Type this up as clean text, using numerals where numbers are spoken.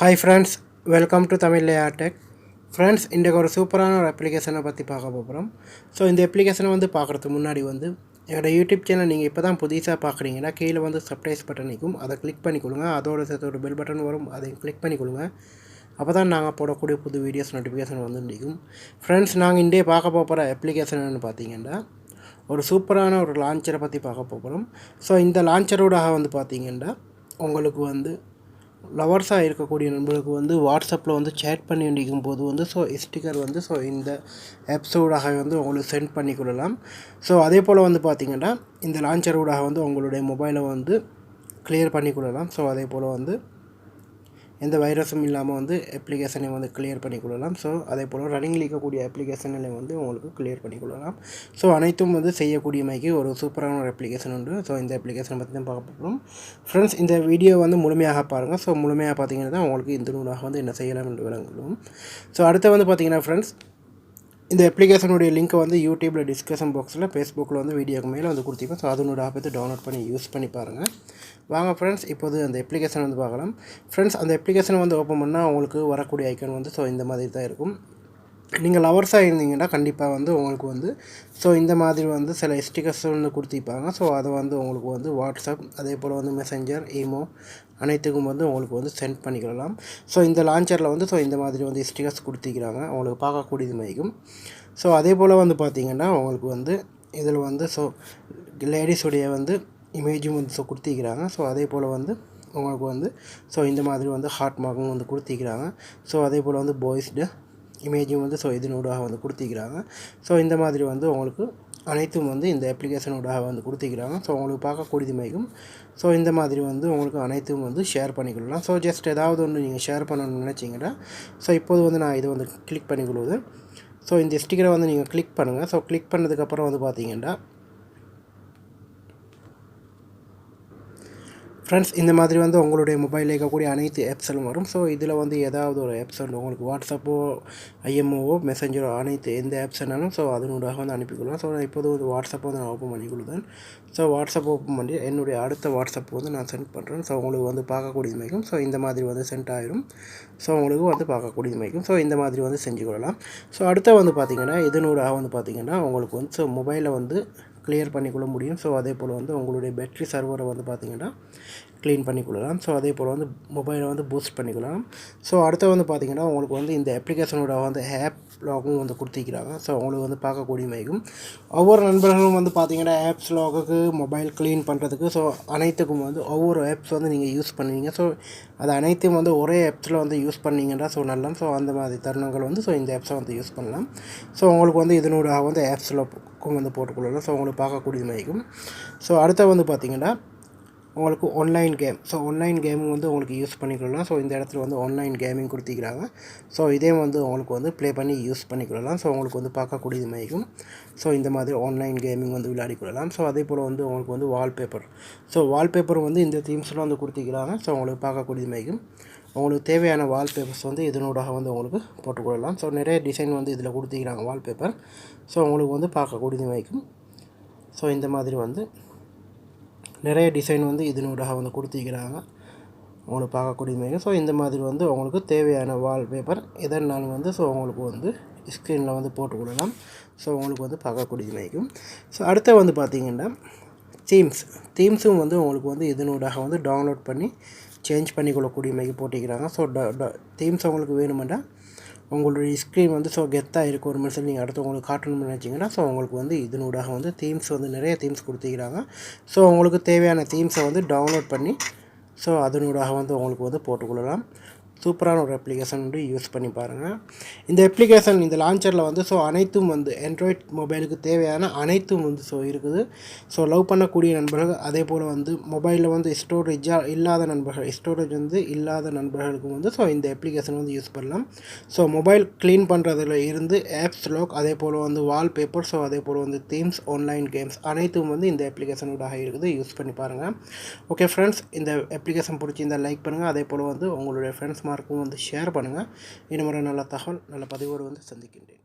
Hi friends, welcome to Tamil Layer Tech. Friends இன்றைக்கு ஒரு சூப்பரான ஒரு அப்ளிகேஷனை பற்றி பார்க்க போகிறோம். ஸோ இந்த அப்ளிகேஷனை வந்து பார்க்குறதுக்கு முன்னாடி வந்து என்னோடய யூடியூப் சேனல் நீங்கள் இப்போ தான் புதுசாக பார்க்குறீங்கன்னா கீழே வந்து சப்ஸ்கிரைப் பட்டன் நிற்கும், அதை கிளிக் பண்ணிக்கொள்ளுங்க. அதோட சேர்த்து ஒரு பெல் பட்டன் வரும், அதை கிளிக் பண்ணிக்கொள்ளுங்க. அப்போ தான் நாங்கள் போடக்கூடிய புது வீடியோஸ் நோட்டிஃபிகேஷன் வந்து நிற்கும். ஃப்ரெண்ட்ஸ், நாங்கள் இன்றைய பார்க்க போகிற அப்ளிகேஷன் பார்த்தீங்கன்னா ஒரு சூப்பரான ஒரு லான்ச்சரை பற்றி பார்க்க போகிறோம். ஸோ இந்த லான்ச்சரோட வந்து பார்த்திங்கன்னா உங்களுக்கு வந்து லவர்ஸாக இருக்கக்கூடிய நண்பர்களுக்கு வந்து வாட்ஸ்அப்பில் வந்து சேட் பண்ணி வேண்டிக்கும் போது வந்து ஸ்டிக்கர் வந்து இந்த ஆப்ஸோடாக வந்து உங்களுக்கு சென்ட் பண்ணி கொள்ளலாம். ஸோ அதே போல் வந்து பார்த்திங்கன்னா இந்த லான்ச்சரோடாக வந்து உங்களுடைய மொபைலை வந்து கிளியர் பண்ணி கொள்ளலாம். ஸோ அதே போல் வந்து எந்த வைரஸும் இல்லாமல் வந்து அப்ளிகேஷனை வந்து கிளியர் பண்ணிக்கொள்ளலாம். ஸோ அதே போல் ரன்னிங்கில் இருக்கக்கூடிய அப்ளிகேஷனை வந்து உங்களுக்கு கிளியர் பண்ணிக்கொள்ளலாம். ஸோ அனைத்தும் வந்து செய்யக்கூடிய மாதிரி ஒரு சூப்பரான ஒரு அப்ளிகேஷன் உண்டு. ஸோ இந்த அப்ளிகேஷனை பற்றி தான் பார்க்க போகிறோம். ஃப்ரெண்ட்ஸ், இந்த வீடியோ வந்து முழுமையாக பாருங்கள். ஸோ முழுமையாக பார்த்தீங்கன்னா தான் உங்களுக்கு இந்த நூலாக வந்து என்ன செய்யலாம் என்று விளங்கும். ஸோ அடுத்து வந்து பார்த்திங்கன்னா ஃப்ரெண்ட்ஸ், இந்த அப்ளிகேஷனுடைய லிங்க்கை வந்து யூடியூப்பில் டிஸ்கஷன் பாக்ஸில் ஃபேஸ்புக்கில் வந்து வீடியோக்கு மேலே வந்து கொடுத்திருக்கோம். ஸோ அதனோட ஆப் வந்து டவுன்லோட் பண்ணி யூஸ் பண்ணி பாருங்கள். வாங்க ஃப்ரெண்ட்ஸ், இப்போது அந்த அப்ளிகேஷன் வந்து பார்க்கலாம். ஃப்ரெண்ட்ஸ், அந்த அப்ளிகேஷனை வந்து ஓப்பன் பண்ணால் உங்களுக்கு வரக்கூடிய ஐக்கான் வந்து இந்த மாதிரி தான் இருக்கும். நீங்கள் லவர்ஸாக இருந்தீங்கன்னா கண்டிப்பாக வந்து உங்களுக்கு வந்து இந்த மாதிரி வந்து சில ஸ்டிக்கர்ஸ் வந்து கொடுத்திருப்பாங்க. ஸோ அதை வந்து உங்களுக்கு வந்து வாட்ஸ்அப், அதே போல் வந்து மெசஞ்சர், ஈமோ அனைத்துக்கும் வந்து உங்களுக்கு வந்து சென்ட் பண்ணிக்கலாம். ஸோ இந்த லான்ச்சரில் வந்து இந்த மாதிரி வந்து ஸ்டிக்கர்ஸ் கொடுத்திருக்கிறாங்க, உங்களுக்கு பார்க்கக்கூடியது மாதிரிக்கும். ஸோ அதே போல் வந்து பார்த்திங்கன்னா உங்களுக்கு வந்து இதில் வந்து லேடிஸுடைய வந்து இமேஜும் வந்து கொடுத்திருக்கிறாங்க. ஸோ அதே போல் வந்து உங்களுக்கு வந்து இந்த மாதிரி வந்து ஹார்ட் மார்க்கும் வந்து கொடுத்திருக்கிறாங்க. ஸோ அதே போல் வந்து பாய்ஸ்டு இமேஜும் வந்து இதனூடாக வந்து கொடுத்திருக்கிறாங்க. ஸோ இந்த மாதிரி வந்து உங்களுக்கு அனைத்தும் வந்து இந்த அப்ளிகேஷனோடாக வந்து கொடுத்திருக்கிறாங்க. ஸோ உங்களுக்கு பார்க்கக்கூடியது மாதிரிக்கும். ஸோ இந்த மாதிரி வந்து உங்களுக்கு அனைத்தும் வந்து ஷேர் பண்ணிக்கொள்ளலாம். ஸோ ஜஸ்ட் ஏதாவது ஒன்று நீங்கள் ஷேர் பண்ணணும்னு நினச்சிங்கன்னா இப்போது வந்து நான் இதை வந்து கிளிக் பண்ணிக்கொள்வது. ஸோ இந்த ஸ்டிக்கரை வந்து நீங்கள் கிளிக் பண்ணுங்கள். ஸோ கிளிக் பண்ணதுக்கப்புறம் வந்து பார்த்திங்கன்னா ஃப்ரெண்ட்ஸ், இந்த மாதிரி வந்து உங்களுடைய மொபைலில் இருக்கக்கூடிய அனைத்து ஆப்ஸும் வரும். ஸோ இதில் வந்து ஏதாவது ஒரு ஆப்ஸ் வந்து உங்களுக்கு வாட்ஸ்அப்போ, ஐஎம்ஓவோ, மெசஞ்சரோ அனைத்து எந்த ஆப்ஸ்னாலும் அதனூடாக வந்து அனுப்பிக்கொள்ளலாம். ஸோ நான் இப்போது வந்து வாட்ஸ்அப்பை வந்து நான் ஓப்பன் பண்ணிக்கொள்ளுதேன். ஸோ வாட்ஸ்அப் ஓப்பன் பண்ணி என்னுடைய அடுத்த வாட்ஸ்அப் வந்து நான் சென்ட் பண்ணுறேன். ஸோ உங்களுக்கு வந்து பார்க்கக்கூடிய மாதிரிக்கும். ஸோ இந்த மாதிரி வந்து சென்ட் ஆகிடும். ஸோ உங்களுக்கு வந்து பார்க்கக்கூடிய மாதிரிக்கும். ஸோ இந்த மாதிரி வந்து செஞ்சு கொள்ளலாம். ஸோ அடுத்த வந்து பார்த்திங்கன்னா இதனூடாக வந்து பார்த்திங்கன்னா உங்களுக்கு வந்து மொபைலை வந்து கிளியர் பண்ணிக்கொள்ள முடியும். ஸோ அதே போல் வந்து உங்களுடைய பேட்ரி சர்வரை வந்து பார்த்திங்கன்னா க்ளீன் பண்ணிக்கொள்ளலாம். ஸோ அதே போல் வந்து மொபைலை வந்து பூஸ்ட் பண்ணிக்கலாம். ஸோ அடுத்து வந்து பார்த்திங்கன்னா உங்களுக்கு வந்து இந்த அப்ளிகேஷனோட வந்து ஆப் லாகும் வந்து கொடுத்திருக்கிறாங்க. ஸோ உங்களுக்கு வந்து பார்க்கக்கூடிய மாதிரிக்கும். ஒவ்வொரு நண்பர்களும் வந்து பார்த்திங்கன்னா ஆப்ஸ் லாகுக்கு, மொபைல் க்ளீன் பண்ணுறதுக்கு அனைத்துக்கும் வந்து ஒவ்வொரு ஆப்ஸ் வந்து நீங்கள் யூஸ் பண்ணுவீங்க. ஸோ அது அனைத்தையும் வந்து ஒரே ஆப்ஸில் வந்து யூஸ் பண்ணிங்கன்னா நல்லா. ஸோ அந்த மாதிரி தருணங்கள் வந்து இந்த ஆப்ஸை வந்து யூஸ் பண்ணலாம். ஸோ உங்களுக்கு வந்து இதனோட வந்து ஆப்ஸில் வந்து போட்டுக்கொள்ளலாம். ஸோ உங்களுக்கு பார்க்கக்கூடிய மாதிரிக்கும். ஸோ அடுத்த வந்து பார்த்திங்கன்னா உங்களுக்கு ஆன்லைன் கேம். ஸோ ஆன்லைன் கேமும் வந்து உங்களுக்கு யூஸ் பண்ணிக்கலாம். ஸோ இந்த இடத்துல வந்து ஆன்லைன் கேமிங் கொடுத்திருக்கிறாங்க. ஸோ இதே வந்து உங்களுக்கு வந்து ப்ளே பண்ணி யூஸ் பண்ணிக்கொள்ளலாம். ஸோ உங்களுக்கு வந்து பார்க்கக்கூடியது மாதிரிக்கும். ஸோ இந்த மாதிரி ஆன்லைன் கேமிங் வந்து விளையாடிக்கொள்ளலாம். ஸோ அதே போல் வந்து உங்களுக்கு வந்து வால்பேப்பர். ஸோ வால்பேப்பர் வந்து இந்த தீம்ஸ்லாம் வந்து கொடுத்திருக்கிறாங்க. ஸோ உங்களுக்கு பார்க்கக்கூடியது மாதிரிக்கும். உங்களுக்கு தேவையான வால்பேப்பர்ஸ் வந்து இதனூடாக வந்து உங்களுக்கு போட்டுக்கொள்ளலாம். ஸோ நிறைய டிசைன் வந்து இதில் கொடுத்திருக்கிறாங்க வால்பேப்பர். ஸோ உங்களுக்கு வந்து பார்க்கக்கூடியது மாதிரிக்கும். ஸோ இந்த மாதிரி வந்து நிறைய டிசைன் வந்து இதனூடாக வந்து கொடுத்திருக்கிறாங்க, உங்களுக்கு பார்க்கக்கூடிய மாதிரி. ஸோ இந்த மாதிரி வந்து உங்களுக்கு தேவையான வால்பேப்பர் எதனாலும் வந்து உங்களுக்கு வந்து ஸ்க்ரீனில் வந்து போட்டுக்கொள்ளலாம். ஸோ உங்களுக்கு வந்து பார்க்கக்கூடிய மாதிரிக்கும். ஸோ அடுத்த வந்து பார்த்திங்கன்னா தீம்ஸும் வந்து உங்களுக்கு வந்து இதனூடாக வந்து டவுன்லோட் பண்ணி சேஞ்ச் பண்ணிக்கொள்ளக்கூடிய மாதிரி போட்டிருக்கிறாங்க. ஸோ தீம்ஸ் உங்களுக்கு வேணுமெண்டா உங்களுடைய ஸ்க்ரீன் வந்து கெத்தாக இருக்கும் ஒரு மெசேஜ் நீங்கள் அடுத்து உங்களுக்கு காட்டணும்னு நினச்சிங்கன்னா உங்களுக்கு வந்து இதனூடாக வந்து தீம்ஸ் வந்து நிறைய தீம்ஸ் கொடுத்திருக்கிறாங்க. ஸோ உங்களுக்கு தேவையான தீம்ஸை வந்து டவுன்லோட் பண்ணி அதனூடாக வந்து உங்களுக்கு வந்து போட்டுக்கொள்ளலாம். சூப்பரான ஒரு அப்ளிகேஷன் வந்து யூஸ் பண்ணி பாருங்கள். இந்த அப்ளிகேஷன் இந்த லான்ச்சரில் வந்து அனைத்தும் வந்து ஆண்ட்ராய்ட் மொபைலுக்கு தேவையான அனைத்தும் வந்து இருக்குது. லவ் பண்ணக்கூடிய நண்பர்கள், அதே போல் வந்து மொபைலில் வந்து ஸ்டோரேஜ் இல்லாத நண்பர்களுக்கு வந்து இந்த அப்ளிகேஷன் வந்து யூஸ் பண்ணலாம். மொபைல் க்ளீன் பண்ணுறதுல இருந்து ஆப்ஸ் லாக், அதே போல் வந்து வால்பேப்பர், அதே போல் வந்து தீம்ஸ், ஆன்லைன் கேம்ஸ் அனைத்தும் வந்து இந்த அப்ளிகேஷனோட இருக்குது. யூஸ் பண்ணி பாருங்கள். ஓகே ஃப்ரெண்ட்ஸ், இந்த அப்ளிகேஷன் பிடிச்சிருந்தால் லைக் பண்ணுங்கள். அதே போல் வந்து உங்களுடைய ஃப்ரெண்ட்ஸ் மார்க்கும் வந்து ஷேர் பண்ணுங்கள். இன்னும் ஒரு நல்ல தகவல், நல்ல பதிவோடு வந்து சந்திக்கின்றேன்.